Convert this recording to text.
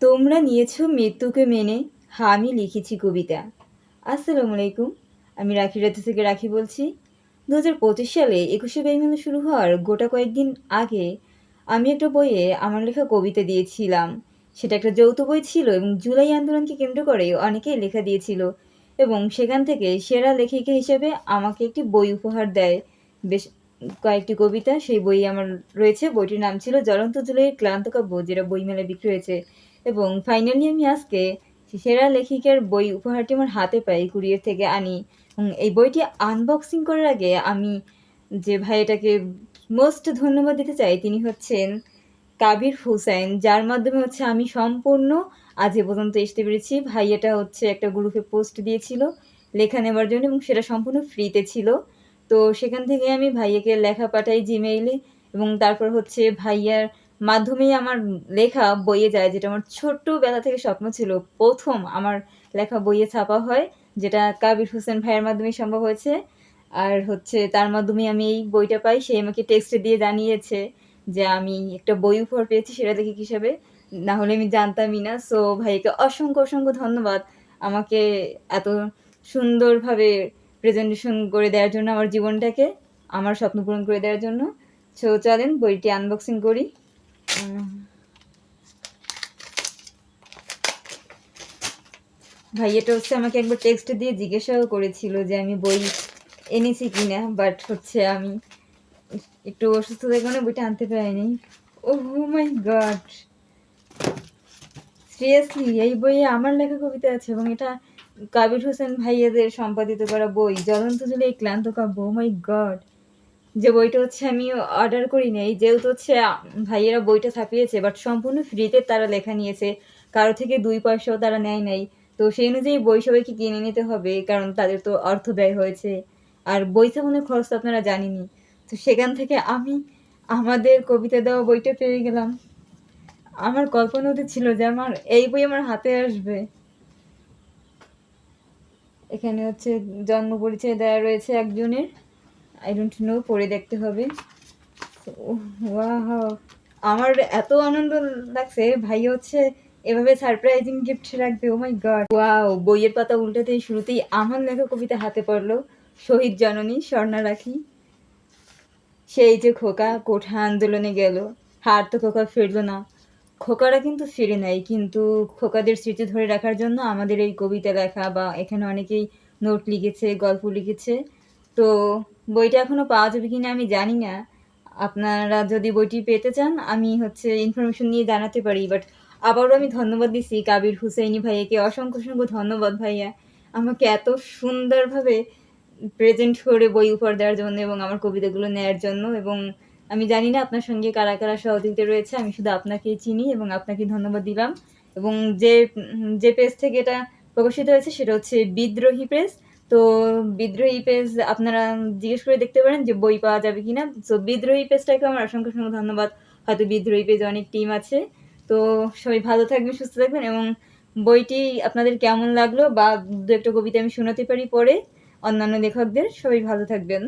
তোমরা নিয়েছো মৃত্যুকে মেনে, আমি লিখেছি কবিতা। আসসালামু আলাইকুম, আমি রাখি রাজ্য থেকে রাখি বলছি। 2025 সালে 21শে মেলা শুরু হওয়ার গোটা কয়েকদিন আগে আমি একটা বইয়ে আমার লেখা কবিতা দিয়েছিলাম। সেটা একটা যৌথ বই ছিল এবং জুলাই আন্দোলনকে কেন্দ্র করে অনেকেই লেখা দিয়েছিল, এবং সেখান থেকে সেরা লেখিকা হিসেবে আমাকে একটি বই উপহার দেয়। বেশ কয়েকটি কবিতা সেই বই আমার রয়েছে। বইটির নাম ছিল জ্বলন্ত জুলাইয়ের ক্লান্ত কাব্য, যেটা বইমেলায় বিক্রি হয়েছে। এবং ফাইনালি আমি আজকে সেরা লেখিকার বই উপহারটি আমার হাতে পাই, কুরিয়ার থেকে আনি। এই বইটি আনবক্সিং করার আগে আমি যে ভাইটাকে মোস্ট ধন্যবাদ দিতে চাই, তিনি হচ্ছেন কাবির হুসাইন, যার মাধ্যমে হচ্ছে আমি সম্পূর্ণ আজ এ পর্যন্ত আসতে পেরেছি। ভাইয়াটা হচ্ছে একটা গ্রুপে পোস্ট দিয়েছিল লেখা নেবার জন্য, এবং সেটা সম্পূর্ণ ফ্রিতে ছিল। তো সেখান থেকে আমি ভাইয়াকে লেখা পাঠাই জিমেইলে, এবং তারপর হচ্ছে ভাইয়ার মাধ্যমেই আমার লেখা বইয়ে যায়, যেটা আমার ছোট্টবেলা থেকে স্বপ্ন ছিল। প্রথম আমার লেখা বইয়ে ছাপা হয়, যেটা কাবির হোসেন ভাইয়ের মাধ্যমে সম্ভব হয়েছে। আর হচ্ছে তার মাধ্যমে আমি এই বইটা পাই। সে আমাকে টেক্সটে দিয়ে জানিয়েছে যে আমি একটা বই উপহার পেয়েছি সেরা লেখিক হিসাবে, না হলে আমি জানতামই না। সো ভাইকে অসংখ্য অসংখ্য ধন্যবাদ আমাকে এত সুন্দরভাবে প্রেজেন্টেশন করে দেওয়ার জন্য, আমার জীবনটাকে আমার স্বপ্ন পূরণ করে দেওয়ার জন্য। সো চলেন বইটি আনবক্সিং করি। ভাইয়াটা হচ্ছে আমাকে একবার টেক্সট দিয়ে জিজ্ঞাসাও করেছিল যে আমি বই এনেছি কিনা, বাট হচ্ছে আমি একটু অসুস্থতার কারণে বইটা আনতে পারিনি। ওহ মাই গড, সিরিয়াসলি এই বইয়ে আমার লেখা কবিতা আছে, এবং এটা কাবির হোসেন ভাইয়াদের সম্পাদিত করা বই, জ্বলন্ত জুলাই এই ক্লান্ত কাব্য। ও মাই গড, যে বইটা হচ্ছে আমি অর্ডার করি নাই, যেহেতু হচ্ছে ভাইয়েরা বইটা ছাপিয়েছে, বাট সম্পূর্ণ ফ্রিতে তারা লেখা নিয়েছে, কারো থেকে 2 পয়সাও তারা নেয় নাই। তো সেই অনুযায়ী বই সবাইকে কিনে নিতে হবে, কারণ তাদের তো অর্থ ব্যয় হয়েছে। আর বই ছাপানোর খরচ তো আপনারা জানেনই। তো সেখান থেকে আমি আমাদের কবিতা দেওয়া বইটা পেয়ে গেলাম। আমার কল্পনাতে ছিল যে আমার এই বই আমার হাতে আসবে। এখানে হচ্ছে জন্ম পরিচয় দেওয়া রয়েছে একজনের, আই ডোন্ট নো, পড়ে দেখতে হবে। ওয়াও, আমার এত আনন্দ লাগছে। ভাই হচ্ছে এভাবে সারপ্রাইজিং গিফট রাখবে। ও মাই গড, ওয়াও। বইয়ের পাতা উল্টাতেই শুরুতেই আমার লেখা কবিতা হাতে পড়লো, শহীদ জননী স্বর্ণা রাখি। সেই যে খোকা কোঠা আন্দোলনে গেল, হার তো খোকা ফিরল না। খোকারা কিন্তু ফিরে নাই, কিন্তু খোকাদের স্মৃতি ধরে রাখার জন্য আমাদের এই কবিতা লেখা, বা এখানে অনেকেই নোট লিখেছে, গল্প লিখেছে। তো বইটা এখনো পাওয়া যাবে কিনা আমি জানি না। আপনারা যদি বইটি পেতে চান, আমি হচ্ছে ইনফরমেশন নিয়ে জানাতে পারি। বাট আবারও আমি ধন্যবাদ দিচ্ছি কাবির হুসাইনি ভাইয়াকে, অসংখ্য অসংখ্য ধন্যবাদ ভাইয়া আমাকে এত সুন্দরভাবে প্রেজেন্ট করে বই উপহার দেওয়ার জন্য, এবং আমার কবিতাগুলো নেয়ার জন্য। এবং আমি জানি না আপনার সঙ্গে কারা কারা সহযোগিতা রয়েছে, আমি শুধু আপনাকেই চিনি এবং আপনাকে ধন্যবাদ দিলাম। এবং যে যে পেজ থেকে এটা প্রকাশিত হয়েছে সেটা হচ্ছে বিদ্রোহী পেজ। তো বিদ্রোহী পেজ আপনারা জিজ্ঞেস করে দেখতে পারেন যে বই পাওয়া যাবে কিনা। তো বিদ্রোহী পেজটাকে আমার অসংখ্য অসংখ্য ধন্যবাদ। হয়তো বিদ্রোহী পেজে অনেক টিম আছে। তো সবাই ভালো থাকবেন, সুস্থ থাকবেন, এবং বইটি আপনাদের কেমন লাগলো বা দু একটা কবিতা আমি শোনাতে পারি পরে অন্যান্য লেখকদের। সবাই ভালো থাকবেন।